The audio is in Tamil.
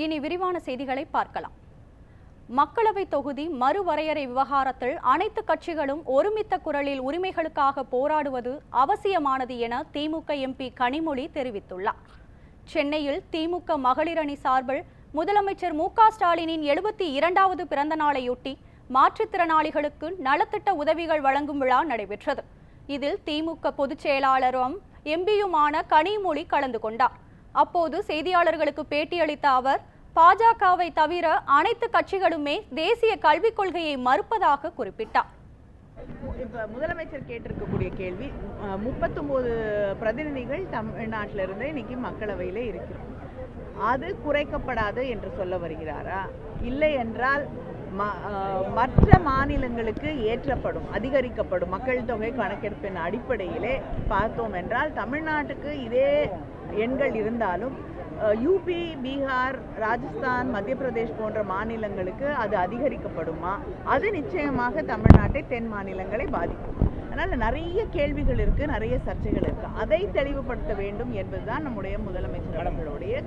இனி விரிவான செய்திகளை பார்க்கலாம். மக்களவை தொகுதி மறுவரையறை விவகாரத்தில் அனைத்து கட்சிகளும் ஒருமித்த குரலில் உரிமைகளுக்காக போராடுவது அவசியமானது என திமுக எம்பி கனிமொழி தெரிவித்துள்ளார். சென்னையில் திமுக மகளிர் அணி சார்பில் முதலமைச்சர் மு.க.ஸ்டாலினின் 72வது பிறந்த நாளையொட்டி மாற்றுத்திறனாளிகளுக்கு நலத்திட்ட உதவிகள் வழங்கும் விழா நடைபெற்றது. இதில் திமுக பொதுச் செயலாளரும் எம்பியுமான கனிமொழி கலந்து கொண்டார். அப்போது செய்தியாளர்களுக்கு பேட்டியளித்த அவர், பாஜகவை தவிர அனைத்து கட்சிகளுமே தேசிய கல்விக் கொள்கையை மறுப்பதாக குறிப்பிட்டார். இப்ப முதலமைச்சர் கேட்டிருக்கக்கூடிய கேள்வி, 39 பிரதிநிதிகள் தமிழ்நாட்டிலிருந்து இன்னைக்கு மக்களவையில் இருக்கிறோம், அது குறைக்கப்படாது என்று சொல்ல வருகிறாரா? இல்லை என்றால் மற்ற மாநிலங்களுக்கு ஏற்றப்படும், அதிகரிக்கப்படும் மக்கள் தொகை கணக்கெடுப்பின் அடிப்படையிலே பார்த்தோம் என்றால் தமிழ்நாட்டுக்கு இதே எண்கள் இருந்தாலும் யூபி, பீகார், ராஜஸ்தான், மத்திய பிரதேஷ் போன்ற மாநிலங்களுக்கு அது அதிகரிக்கப்படுமா? அது நிச்சயமாக தமிழ்நாட்டை, தென் மாநிலங்களை பாதிக்கும். அதனால் நிறைய கேள்விகள் இருக்கு, நிறைய சர்ச்சைகள் இருக்கு. அதை தெளிவுபடுத்த வேண்டும் என்பதுதான் நம்முடைய முதலமைச்சர் அவர்களுடைய